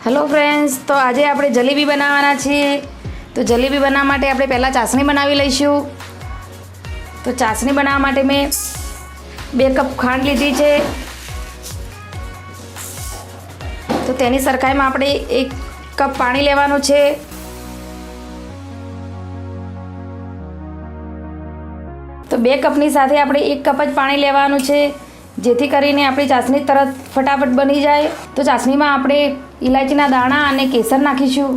Hello friends, તો આજે આપણે જલેબી બનાવવાના છીએ. તો જલેબી બનાવવા માટે આપણે પહેલાં ચાસણી બનાવી લઈશું. તો ચાસણી બનાવવા માટે મેં 2 કપ ખાંડ લીધી છે. તો તેની સરખાઈમાં આપણે 1 કપ પાણી લેવાનું છે. તો 2 કપની સાથે આપણે 1 કપ જ પાણી લેવાનું છે, જેથી કરીને આપણી ચાસણી તરત ફટાફટ બની જાય. તો ચાસણીમાં આપણે ઇલાયચીના દાણા અને કેસર નાખીશું.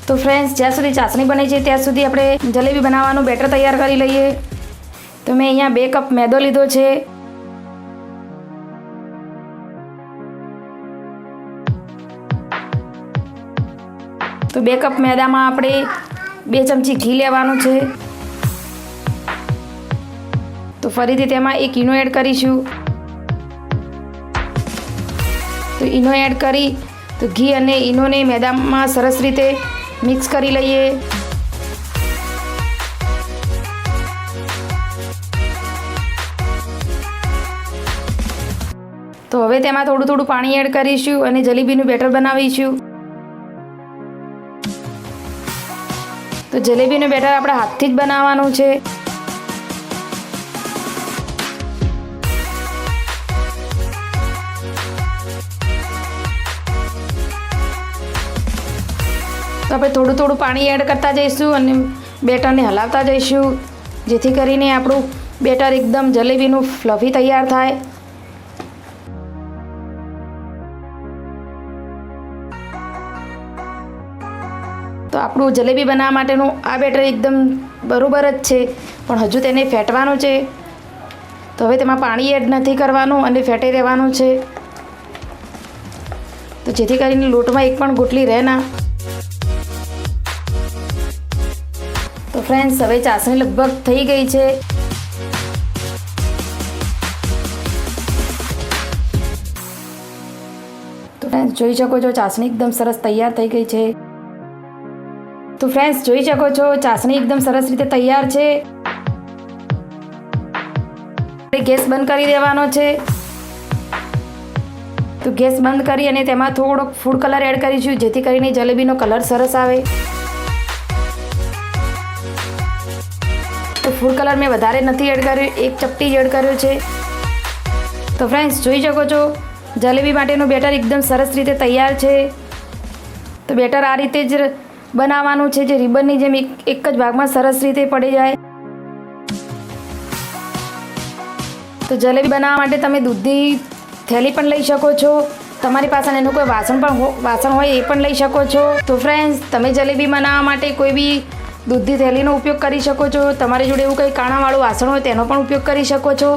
તો ફ્રેન્ડ્સ, જ્યાં સુધી ચાસણી બને છે ત્યાં સુધી આપણે જલેબી બનાવવાનું બેટર તૈયાર કરી લઈએ. તો મેં અહીંયા 2 કપ મેદો લીધો છે. તો 2 કપ મેદામાં આપણે 2 ચમચી ઘી લેવાનું છે. તો ફરીથી તેમાં 1 ઈનો એડ કરીશું. તો ઈનો એડ કરી તો ઘી અને ઈનોને મેદામાં સરસ રીતે મિક્સ કરી લઈએ. તો હવે તેમાં થોડું થોડું પાણી એડ કરીશું અને જલેબીનું બેટર બનાવીશું. તો જલેબીનું બેટર આપણે હાથથી જ બનાવવાનું છે. તો આપણે થોડું થોડું પાણી એડ કરતા જઈશું અને બેટરને હલાવતા જઈશું, જેથી કરીને આપણું બેટર એકદમ જલેબીનું ફ્લફી તૈયાર થાય. તો આપણું જલેબી બનાવવા માટેનું આ બેટર એકદમ બરોબર જ છે, પણ હજુ તેને ફેટવાનું છે. તો હવે તેમાં પાણી એડ નથી કરવાનું અને ફેટી રહેવાનું છે, તો જેથી કરીને લોટમાં એક પણ ગુટલી રહે ના. તો ફ્રેન્ડ્સ, હવે ચાસણી લગભગ થઈ ગઈ છે. તો ફ્રેન્ડ્સ, જોઈ શકો છો ચાસણી એકદમ સરસ તૈયાર થઈ ગઈ છે. તો ફ્રેન્ડ્સ, જોઈ શકો છો ચાસણી એકદમ સરસ રીતે તૈયાર છે. ગેસ બંધ કરી દેવાનો છે. તો ગેસ બંધ કરી અને તેમાં થોડોક ફૂડ કલર એડ કરીશું, જેથી કરીને જલેબીનો કલર સરસ આવે. તો ફૂડ કલર મેં વધારે નથી એડ કર્યો, 1 ચપટી જ એડ કર્યો છે. તો ફ્રેન્ડ્સ, જોઈ શકો છો જલેબી માટેનું બેટર એકદમ સરસ રીતે તૈયાર છે. તો બેટર આ રીતે જ બનાવવાનું છે, જે રિબનની જેમ એક જ ભાગમાં સરસ રીતે પડી જાય. તો જલેબી બનાવવા માટે તમે દૂધની થેલી પણ લઈ શકો છો. તમારી પાસે એનું કોઈ વાસણ હોય એ પણ લઈ શકો છો. તો ફ્રેન્ડ્સ, તમે જલેબી બનાવવા માટે કોઈ બી દૂધની થેલીનો ઉપયોગ કરી શકો છો. તમારી જોડે એવું કંઈ કાણાવાળું વાસણ હોય તેનો પણ ઉપયોગ કરી શકો છો.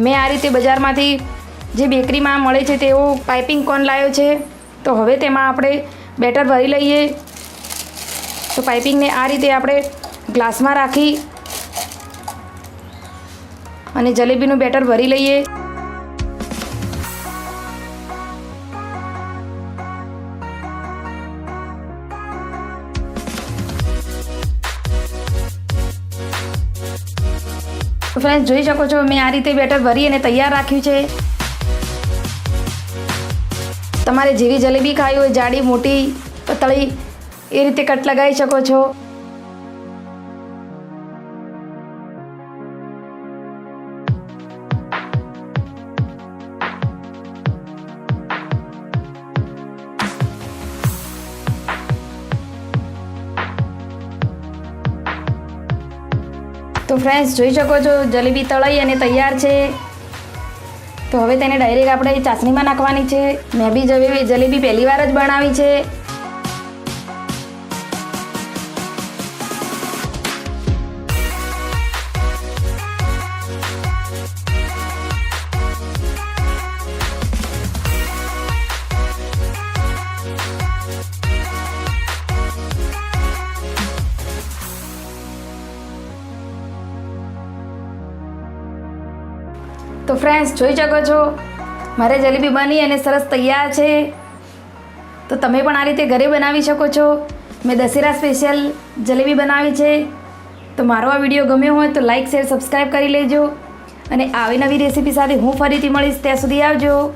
મેં આ રીતે બજારમાંથી જે બેકરીમાં મળે છે તેવો પાઇપિંગ કોન લાવ્યો છે. તો હવે તેમાં આપણે બેટર ભરી લઈએ. તો પાઇપિંગને આ રીતે આપણે ગ્લાસમાં રાખી અને જલેબીનું બેટર ભરી લઈએ. તો ફ્રેન્ડ્સ, જોઈ શકો છો મેં આ રીતે બેટર ભરી અને તૈયાર રાખ્યું છે. તમારે જેવી જલેબી ખાવી હોય, જાડી, મોટી, પતળી, એ રીતે કટ લગાવી શકો છો. તો ફ્રેન્ડ્સ, જોઈ શકો છો જલેબી તળાઈ અને તૈયાર છે. તો હવે તેને ડાયરેક્ટ આપણે ચાસણીમાં નાખવાની છે. મેં બી જલેબી પહેલી વાર જ બનાવી છે. તો ફ્રેન્ડ્સ, જોઈ શકો છો મારે જલેબી બની અને સરસ તૈયાર છે. તો તમે પણ આ રીતે ઘરે બનાવી શકો છો. મેં દશેરા સ્પેશિયલ જલેબી બનાવી છે. તો મારો આ વિડીયો ગમ્યો હોય તો લાઇક શેર સબસ્ક્રાઈબ કરી લેજો. અને આવી નવી રેસીપી સાથે હું ફરીથી મળીશ. ત્યાં સુધી આવજો.